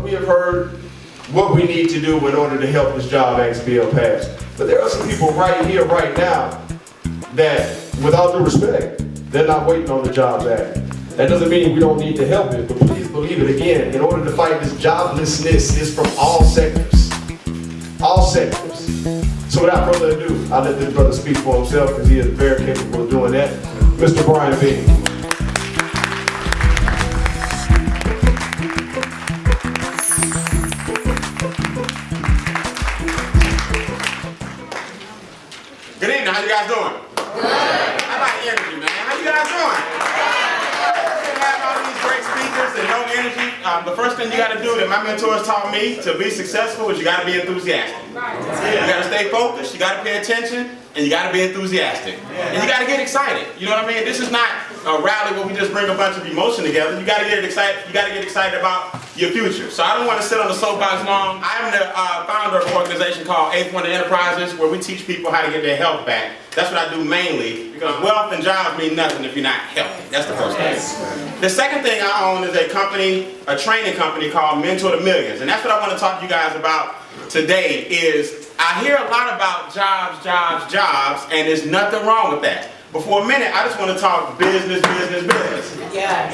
We have heard what we need to do in order to help this Job Act bill pass. But there are some people right here, right now, that, without due respect, they're not waiting on the Jobs Act. That doesn't mean we don't need to help it, but please believe it again, in order to fight this joblessness is from all sectors. All sectors. So without further ado, I'll let this brother speak for himself because he is very capable of doing that. Mr. Beane. Good evening, how you guys doing? Good. How about energy, man? How you guys doing? We have all these great speakers and no energy. The first thing you got to do that my mentors taught me to be successful is you got to be enthusiastic. You got to stay focused, you got to pay attention, and you got to be enthusiastic. And you got to get excited. You know what I mean? This is not a rally where we just bring a bunch of emotion together. You got to get excited. You got to get excited about your future. So I don't want to sit on the soapbox long. I'm the founder of an organization called Eighth Wonder Enterprises, where we teach people how to get their health back. That's what I do mainly, because wealth and jobs mean nothing if you're not healthy. That's the first thing. The second thing I own is a company, a training company called Mentor to Millions, and that's what I want to talk to you guys about today. Is I hear a lot about jobs, jobs, jobs, and there's nothing wrong with that. But for a minute, I just want to talk business, business, business. Yeah.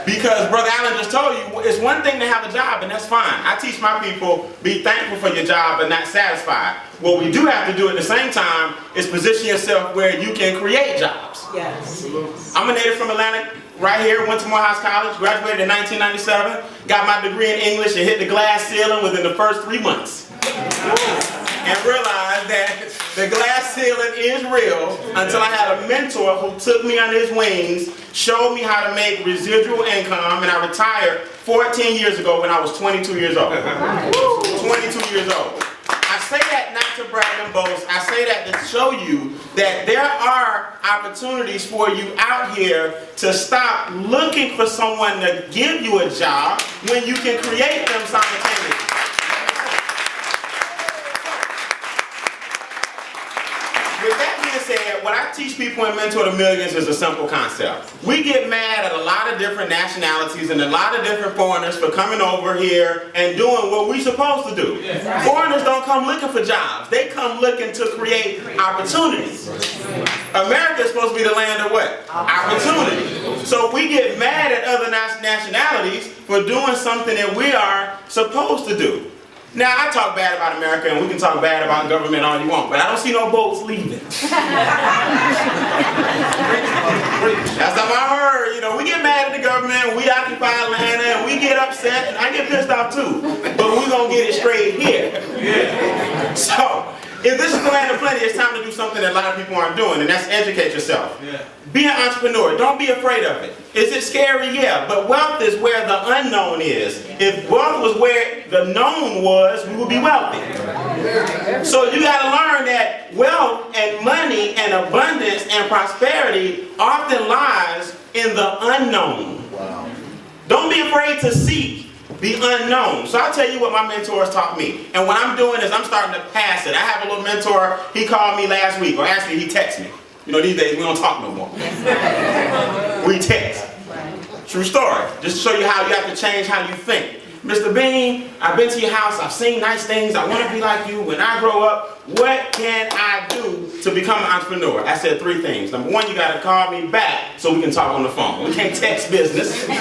Because Brother Allen just told you, it's one thing to have a job, and that's fine. I teach my people, be thankful for your job and not satisfied. What we do have to do at the same time is position yourself where you can create jobs. Yes. I'm a native from Atlanta, right here, went to Morehouse College, graduated in 1997, got my degree in English and hit the glass ceiling within the first 3 months. And realized that the glass ceiling is real until I had a mentor who took me under his wings, showed me how to make residual income, and I retired 14 years ago when I was 22 years old. 22 years old. I say that not to brag and boast. I say that to show you that there are opportunities for you out here to stop looking for someone to give you a job when you can create them simultaneously. With that being said, what I teach people in Mentor to Millions is a simple concept. We get mad at a lot of different nationalities and a lot of different foreigners for coming over here and doing what we're supposed to do. Foreigners don't come looking for jobs. They come looking to create opportunities. America is supposed to be the land of what? Opportunity. So we get mad at other nationalities for doing something that we are supposed to do. Now, I talk bad about America, and we can talk bad about government all you want, but I don't see no boats leaving. That's what I heard. You know, we get mad at the government, we occupy Atlanta, and we get upset, and I get pissed off too. But we're going to get it straight here. So, if this is the land of plenty, it's time to do something that a lot of people aren't doing, and that's educate yourself. Be an entrepreneur. Don't be afraid of it. Is it scary? Yeah. But wealth is where the unknown is. If wealth was where the known was, we would be wealthy. So you got to learn that wealth and money and abundance and prosperity often lies in the unknown. Wow. Don't be afraid to seek the unknown. So I'll tell you what my mentors taught me. And what I'm doing is I'm starting to pass it. I have a little mentor. He called me last week, or actually he texted me. You know, these days we don't talk no more. We text. True story. Just to show you how you have to change how you think. Mr. Beane, I've been to your house, I've seen nice things, I want to be like you. When I grow up, what can I do to become an entrepreneur? I said 3 things. Number 1, you got to call me back so we can talk on the phone. We can't text business. Number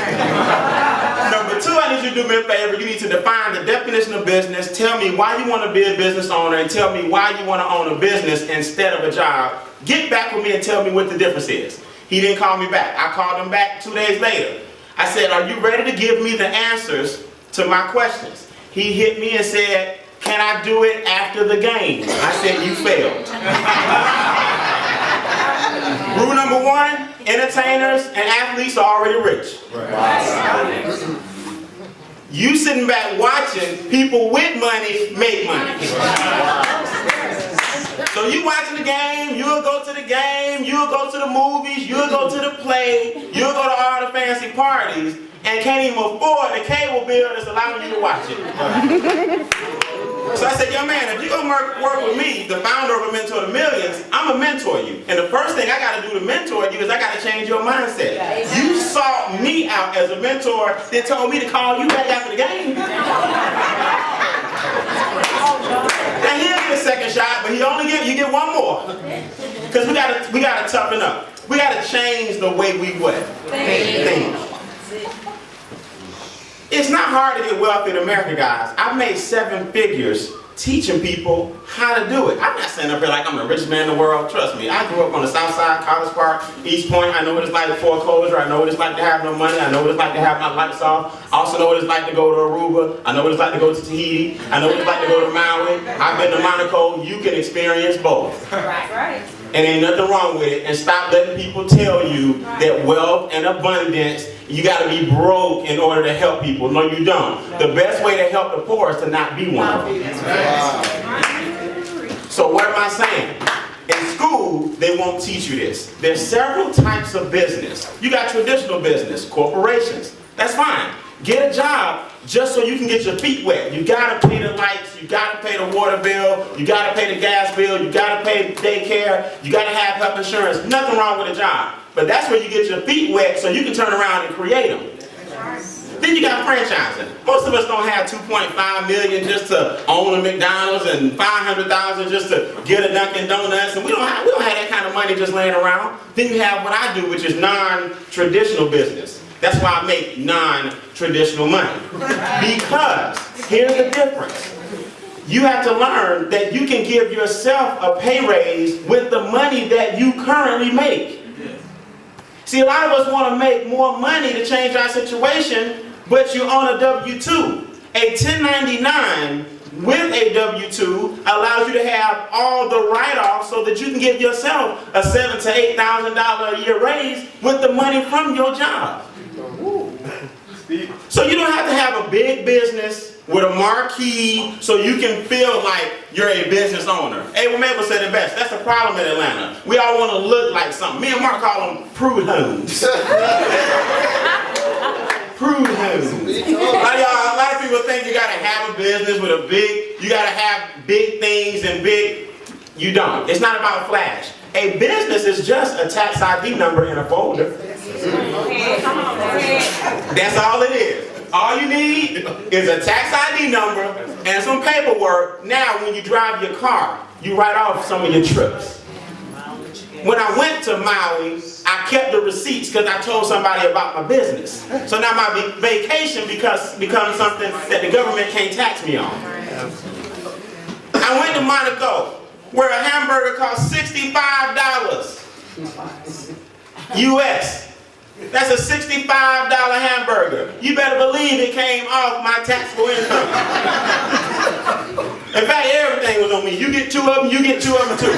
2, I need you to do me a favor. You need to define the definition of business. Tell me why you want to be a business owner, and tell me why you want to own a business instead of a job. Get back with me and tell me what the difference is. He didn't call me back. I called him back 2 days later. I said, are you ready to give me the answers to my questions? He hit me and said, can I do it after the game? I said, you failed. Rule number 1, entertainers and athletes are already rich. Right. You sitting back watching people with money make money. So you watching the game, you'll go to the game, you'll go to the movies, you'll go to the play, you'll go to all the fancy parties, and can't even afford the cable bill that's allowing you to watch it. So I said, young man, if you're going to work with me, the founder of A Mentor to Millions, I'm going to mentor you. And the first thing I got to do to mentor you is I got to change your mindset. You sought me out as a mentor, then told me to call you back after the game. Now he'll get a second shot, but you get one more. Because we gotta toughen up. We gotta change the way we think. It's not hard to get wealthy in America, guys. I've made 7 figures teaching people how to do it. I'm not saying up here like I'm the richest man in the world. Trust me, I grew up on the South Side, College Park, East Point. I know what it's like to foreclosure. I know what it's like to have no money. I know what it's like to have my lights off. I also know what it's like to go to Aruba. I know what it's like to go to Tahiti. I know what it's like to go to Maui. I've been to Monaco. You can experience both. Right. And ain't nothing wrong with it. And stop letting people tell you that wealth and abundance, you got to be broke in order to help people. No, you don't. The best way to help the poor is to not be one of them. So what am I saying? In school, they won't teach you this. There's several types of business. You got traditional business, corporations. That's fine. Get a job just so you can get your feet wet. You gotta pay the lights, you gotta pay the water bill, you gotta pay the gas bill, you gotta pay daycare, you gotta have health insurance. Nothing wrong with a job. But that's where you get your feet wet so you can turn around and create them. Then you got franchising. Most of us don't have $2.5 million just to own a McDonald's and $500,000 just to get a Dunkin' Donuts, and we don't have that kind of money just laying around. Then you have what I do, which is non-traditional business. That's why I make non-traditional money. Because here's the difference. You have to learn that you can give yourself a pay raise with the money that you currently make. See, a lot of us want to make more money to change our situation, but you're on a W-2. A 1099 with a W-2 allows you to have all the write-offs so that you can give yourself a $7,000 to $8,000 a year raise with the money from your job. So you don't have to have a big business with a marquee so you can feel like you're a business owner. Abel Mabel said it best. That's the problem in Atlanta. We all want to look like something. Me and Mark call them prude homes. Prude homes. A lot of people think you got to have a business with a big, you got to have big things and big, you don't. It's not about flash. A business is just a tax ID number in a folder. That's all it is. All you need is a tax ID number and some paperwork. Now when you drive your car, you write off some of your trips. When I went to Maui, I kept the receipts because I told somebody about my business. So now my vacation becomes something that the government can't tax me on. I went to Monaco, where a hamburger cost $65 US. That's a $65 hamburger. You better believe it came off my taxable income. In fact, everything was on me. You get 2 of them, you get 2 of them too.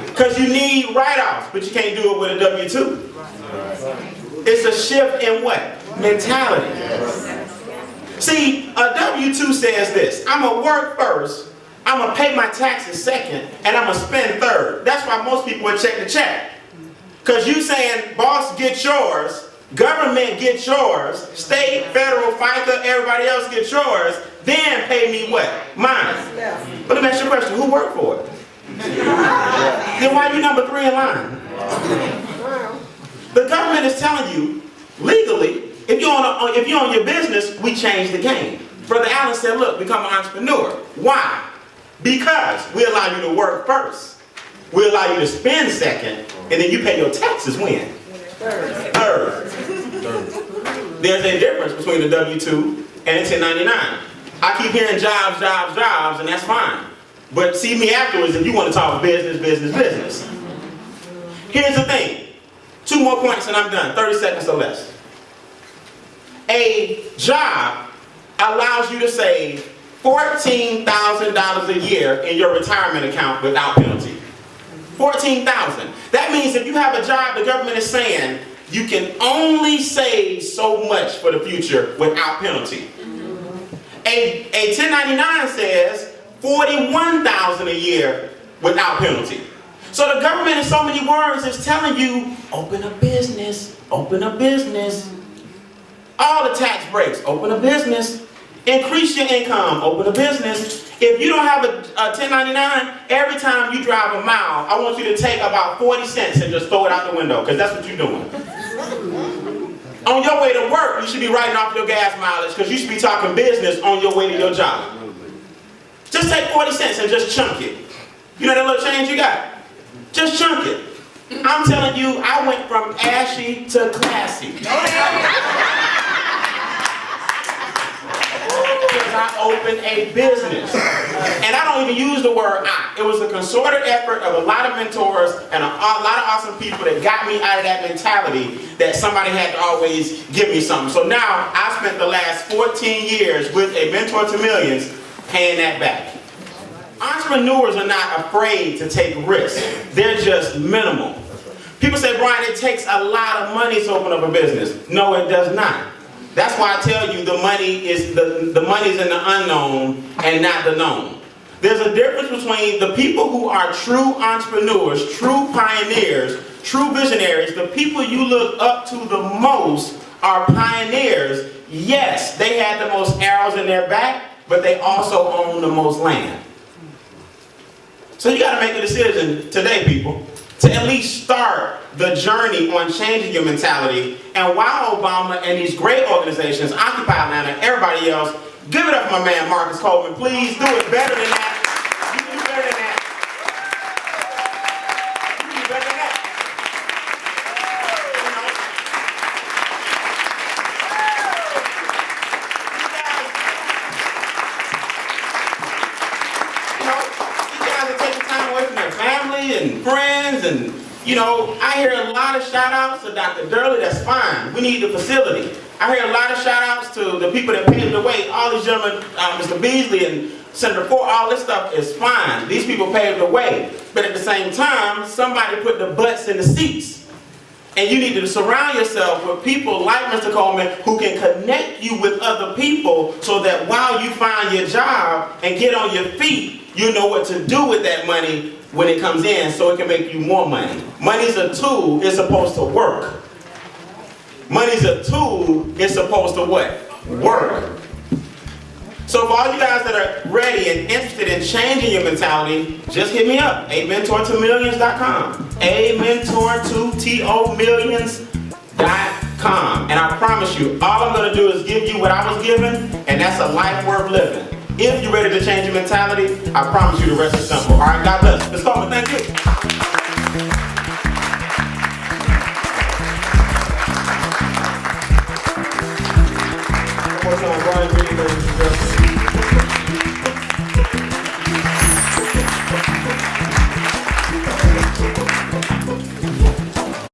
Because you need write-offs, but you can't do it with a W-2. It's a shift in what? Mentality. See, a W-2 says this: I'm gonna work first, I'm gonna pay my taxes second, and I'm gonna spend third. That's why most people would check the check. Because you saying, boss, get yours, government get yours, state, federal, FICA, everybody else get yours, then pay me what? Mine. But let me ask you a question, who worked for it? Then why are you number 3 in line? The government is telling you, legally, if you own your business, we change the game. Brother Allen said, look, become an entrepreneur. Why? Because we allow you to work first. We allow you to spend second, and then you pay your taxes when? Third. There's a difference between a W-2 and a 1099. I keep hearing jobs, jobs, jobs, and that's fine. But see me afterwards if you want to talk business, business, business. Here's the thing. 2 more points and I'm done. 30 seconds or less. A job allows you to save $14,000 a year in your retirement account without penalty. $14,000. That means if you have a job, the government is saying you can only save so much for the future without penalty. A 1099 says $41,000 a year without penalty. So the government in so many words is telling you, open a business, open a business. All the tax breaks, open a business. Increase your income, open a business. If you don't have a 1099, every time you drive a mile, I want you to take about 40 cents and just throw it out the window, because that's what you're doing. On your way to work, you should be writing off your gas mileage, because you should be talking business on your way to your job. Just take 40 cents and just chunk it. You know that little change you got? Just chunk it. I'm telling you, I went from ashy to classy. Because I opened a business. And I don't even use the word I. It was a concerted effort of a lot of mentors and a lot of awesome people that got me out of that mentality that somebody had to always give me something. So now, I spent the last 14 years with a Mentor to Millions paying that back. Entrepreneurs are not afraid to take risks. They're just minimal. People say, Brian, it takes a lot of money to open up a business. No, it does not. That's why I tell you the money is the money's in the unknown and not the known. There's a difference between the people who are true entrepreneurs, true pioneers, true visionaries. The people you look up to the most are pioneers. Yes, they had the most arrows in their back, but they also own the most land. So you got to make a decision today, people, to at least start the journey on changing your mentality. And while Obama and these great organizations, Occupy Atlanta, everybody else, give it up for my man Marcus Coleman. Please do it better than that. You can do better than that. You can do better than that. You guys are taking time away from their family and friends, and I hear a lot of shout outs to Dr. Durley. That's fine. We need the facility. I hear a lot of shout outs to the people that paved the way. All these gentlemen, Mr. Beasley and Senator Ford, all this stuff is fine. These people paved the way. But at the same time, somebody put the butts in the seats. And you need to surround yourself with people like Mr. Coleman who can connect you with other people so that while you find your job and get on your feet, you know what to do with that money when it comes in so it can make you more money. Money's a tool, it's supposed to work. Money's a tool, it's supposed to what? Work. So for all you guys that are ready and interested in changing your mentality, just hit me up, amentortomillions.com. amentortomillions.com. And I promise you, all I'm going to do is give you what I was given, and that's a life worth living. If you're ready to change your mentality, I promise you the rest is simple. All right, God bless. Let's go. Thank you. One more time, Brian, ladies and gentlemen.